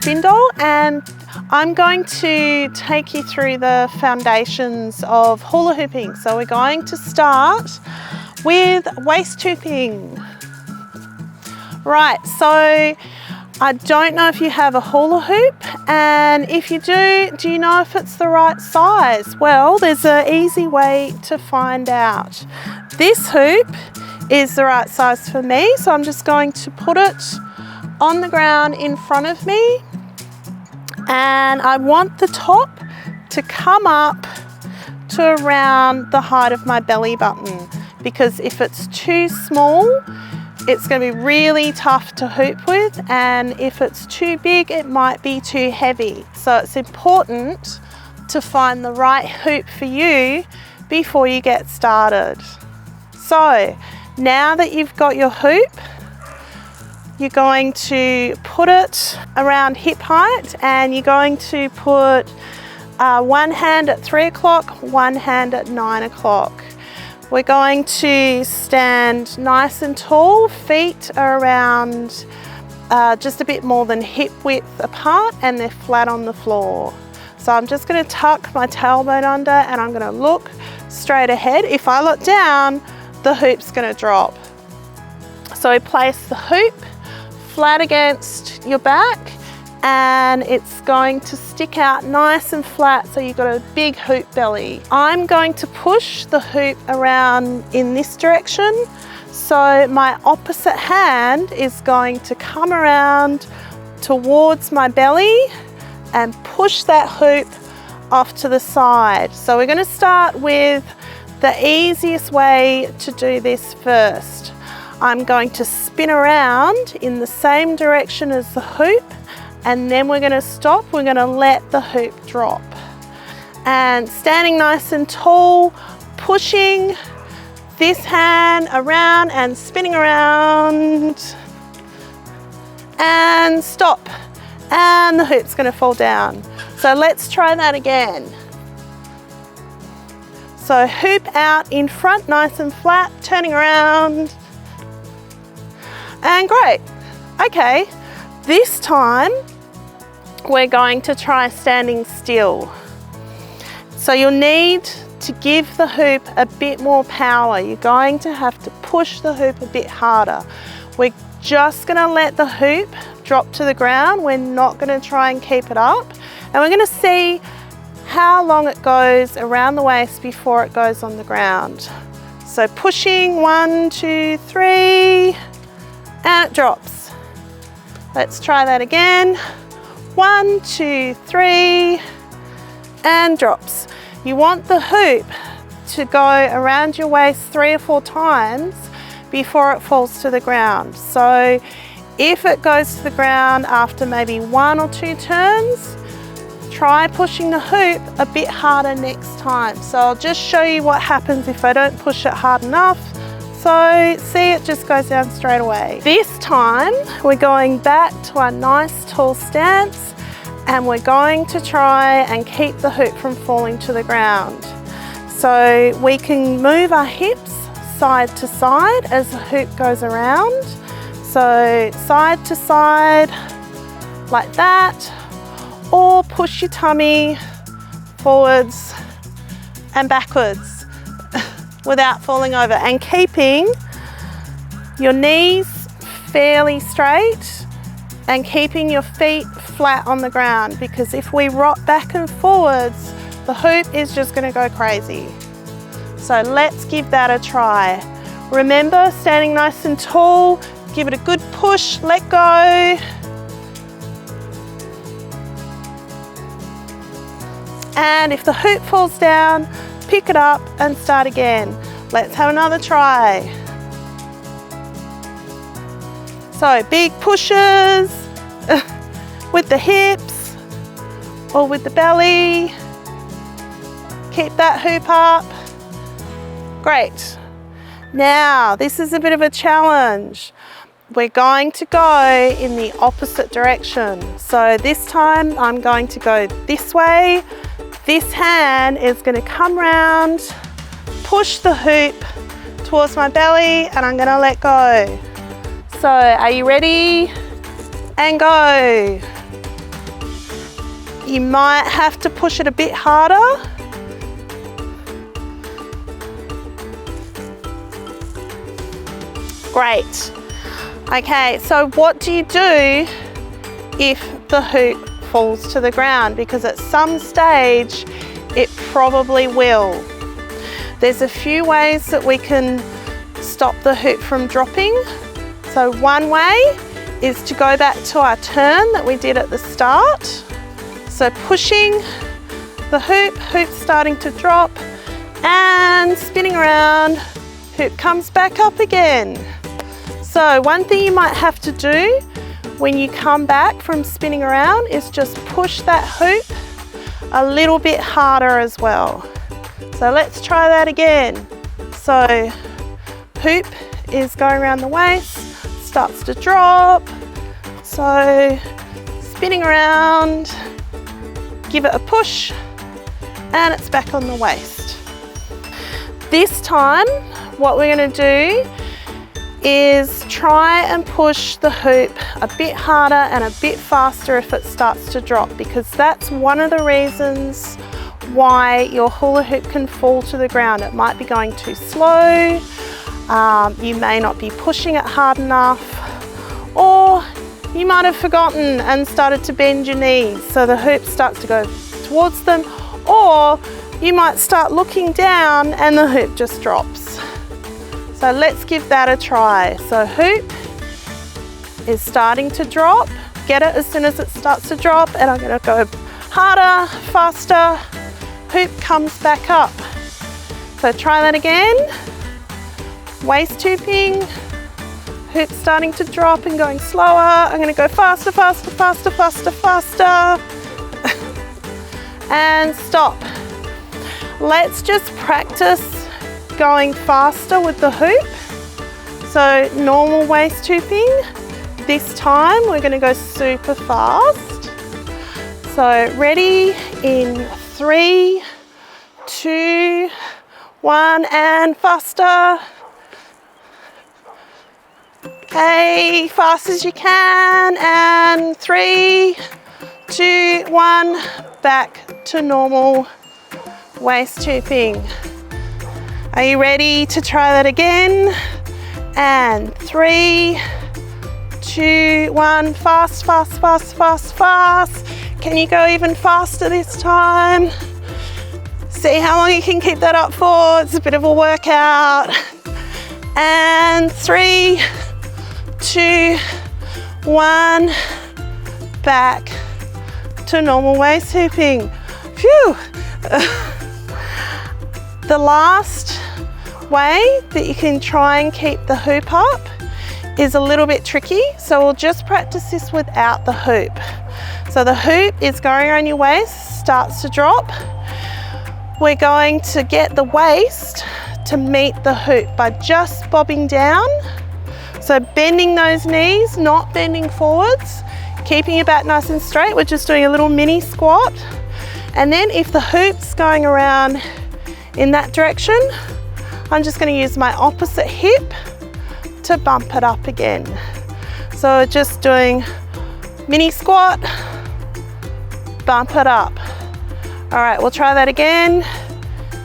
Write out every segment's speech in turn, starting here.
Spindoll, and I'm going to take you through the foundations of hula hooping. So we're going to start with waist hooping. Right, so I don't know if you have a hula hoop, and if you do you know if it's the right size? Well, there's an easy way to find out. This hoop is the right size for me, so I'm just going to put it on the ground in front of me, and I want the top to come up to around the height of my belly button, because if it's too small, it's going to be really tough to hoop with, and if it's too big, it might be too heavy. So it's important to find the right hoop for you before you get started. So now that you've got your hoop, you're going to put it around hip height, and you're going to put one hand at 3 o'clock, one hand at 9 o'clock. We're going to stand nice and tall, feet are around just a bit more than hip width apart, and they're flat on the floor. So I'm just going to tuck my tailbone under, and I'm going to look straight ahead. If I look down, the hoop's going to drop. So we place the hoop flat against your back, and it's going to stick out nice and flat, so you've got a big hoop belly. I'm going to push the hoop around in this direction, so my opposite hand is going to come around towards my belly and push that hoop off to the side. So we're going to start with the easiest way to do this first. I'm going to spin around in the same direction as the hoop, and then we're going to stop. We're going to let the hoop drop. And standing nice and tall, pushing this hand around and spinning around, and stop. And the hoop's going to fall down. So let's try that again. So hoop out in front, nice and flat, turning around. And great. Okay, this time we're going to try standing still. So you'll need to give the hoop a bit more power. You're going to have to push the hoop a bit harder. We're just going to let the hoop drop to the ground. We're not going to try and keep it up. And we're going to see how long it goes around the waist before it goes on the ground. So pushing, 1, 2, 3, and it drops. Let's try that again. 1, 2, 3, and drops. You want the hoop to go around your waist 3 or 4 times before it falls to the ground. So if it goes to the ground after maybe 1 or 2 turns, try pushing the hoop a bit harder next time. So I'll just show you what happens if I don't push it hard enough. So see, it just goes down straight away. This time we're going back to our nice tall stance, and we're going to try and keep the hoop from falling to the ground. So we can move our hips side to side as the hoop goes around. So side to side like that, or push your tummy forwards and backwards without falling over, and keeping your knees fairly straight and keeping your feet flat on the ground, because if we rock back and forwards, the hoop is just going to go crazy. So let's give that a try. Remember, standing nice and tall, give it a good push, let go. And if the hoop falls down, pick it up and start again. Let's have another try. So big pushes with the hips or with the belly. Keep that hoop up. Great. Now, this is a bit of a challenge. We're going to go in the opposite direction. So this time I'm going to go this way. This hand is going to come round, push the hoop towards my belly, and I'm going to let go. So are you ready? And go. You might have to push it a bit harder. Great. Okay, so what do you do if the hoop falls to the ground? Because at some stage it probably will. There's a few ways that we can stop the hoop from dropping. So one way is to go back to our turn that we did at the start. So pushing the hoop starting to drop and spinning around, hoop comes back up again. So one thing you might have to do when you come back from spinning around is just push that hoop a little bit harder as well. So let's try that again. So hoop is going around the waist, starts to drop. So spinning around, give it a push, and it's back on the waist. This time, what we're going to do is try and push the hoop a bit harder and a bit faster if it starts to drop, because that's one of the reasons why your hula hoop can fall to the ground. It might be going too slow, you may not be pushing it hard enough, or you might have forgotten and started to bend your knees, so the hoop starts to go towards them, or you might start looking down and the hoop just drops. So let's give that a try. So hoop is starting to drop. Get it as soon as it starts to drop, and I'm going to go harder, faster. Hoop comes back up. So try that again. Waist hooping. Hoop starting to drop and going slower. I'm going to go faster, faster, faster, faster, faster. And stop. Let's just practice going faster with the hoop. So normal waist hooping. This time we're going to go super fast. So ready in 3, 2, 1, and faster. Okay, fast as you can, and 3, 2, 1, back to normal waist hooping. Are you ready to try that again? And 3, 2, 1, fast, fast, fast, fast, fast. Can you go even faster this time? See how long you can keep that up for. It's a bit of a workout. And 3, 2, 1, back to normal waist hooping. Phew. The last way that you can try and keep the hoop up is a little bit tricky, so we'll just practice this without the hoop. So the hoop is going around your waist, starts to drop. We're going to get the waist to meet the hoop by just bobbing down. So bending those knees, not bending forwards, keeping your back nice and straight. We're just doing a little mini squat. And then if the hoop's going around in that direction, I'm just going to use my opposite hip to bump it up again. So just doing mini squat, bump it up. All right, we'll try that again.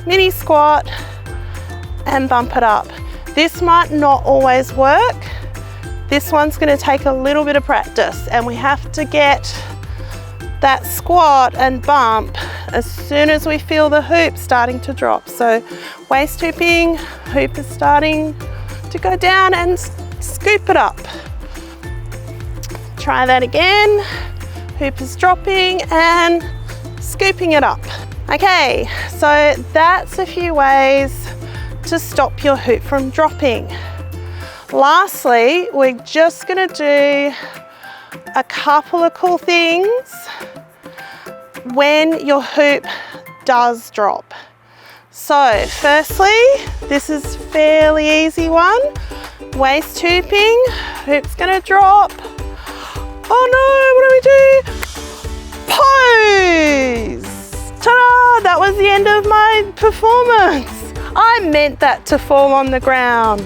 Mini squat and bump it up. This might not always work. This one's going to take a little bit of practice, and we have to get that squat and bump as soon as we feel the hoop starting to drop. So waist hooping, hoop is starting to go down, and scoop it up. Try that again. Hoop is dropping and scooping it up. Okay, so that's a few ways to stop your hoop from dropping. Lastly, we're just going to do a couple of cool things when your hoop does drop. So firstly, this is fairly easy one. Waist hooping, hoop's going to drop. Oh no, what do we do? Pose! Ta-da! That was the end of my performance. I meant that to fall on the ground.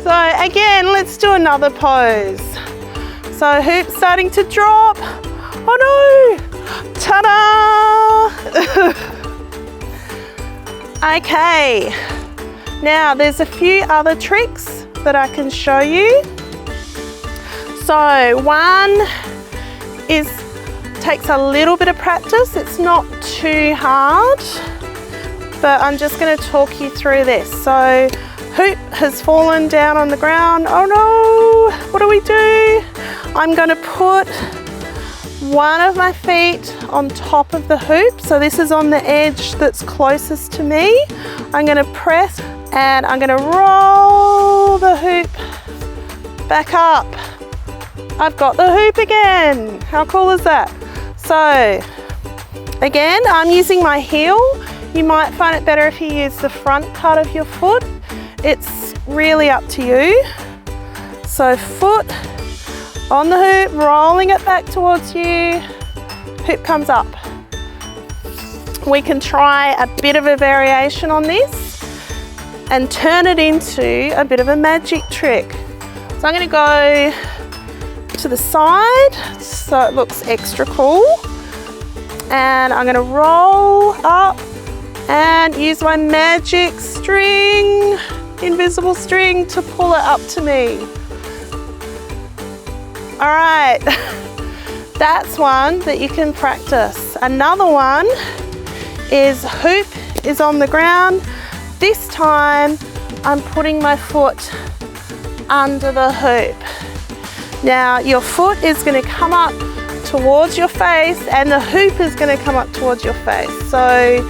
So again, let's do another pose. So hoop starting to drop. Oh no! Ta-da! Okay, now there's a few other tricks that I can show you. So one takes a little bit of practice. It's not too hard, but I'm just going to talk you through this. So hoop has fallen down on the ground. Oh no, what do we do? I'm going to put one of my feet on top of the hoop. So this is on the edge that's closest to me. I'm going to press and I'm going to roll the hoop back up. I've got the hoop again. How cool is that? So again, I'm using my heel. You might find it better if you use the front part of your foot. It's really up to you. So foot on the hoop, rolling it back towards you, hoop comes up. We can try a bit of a variation on this and turn it into a bit of a magic trick. So I'm going to go to the side so it looks extra cool, and I'm going to roll up and use my magic string, invisible string, to pull it up to me. All right, that's one that you can practice. Another one is hoop is on the ground. This time I'm putting my foot under the hoop. Now your foot is going to come up towards your face and the hoop is going to come up towards your face. So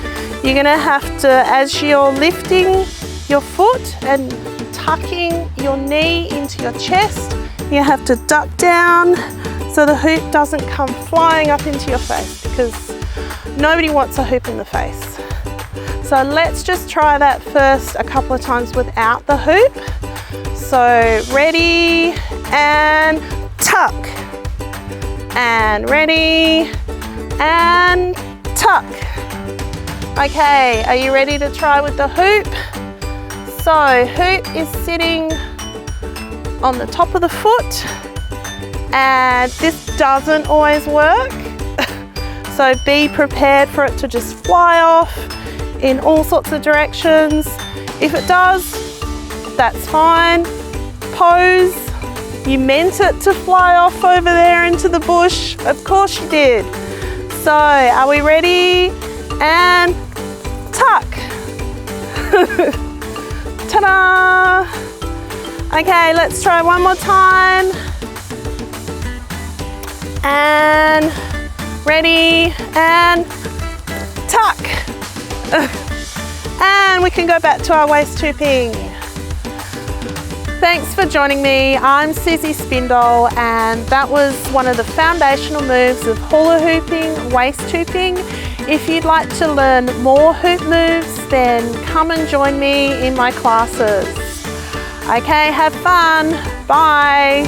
you're going to have to, as you're lifting your foot and tucking your knee into your chest, you have to duck down so the hoop doesn't come flying up into your face, because nobody wants a hoop in the face. So let's just try that first a couple of times without the hoop. So ready and tuck, and ready and tuck. Okay, are you ready to try with the hoop? So hoop is sitting on the top of the foot, and this doesn't always work. So be prepared for it to just fly off in all sorts of directions. If it does, that's fine. Pose. You meant it to fly off over there into the bush. Of course you did. So are we ready? And tuck. Ta-da! Okay, let's try one more time. And ready and tuck. And we can go back to our waist hooping. Thanks for joining me. I'm Suzy Spindoll, and that was one of the foundational moves of hula hooping, waist hooping. If you'd like to learn more hoop moves, then come and join me in my classes. Okay, have fun. Bye.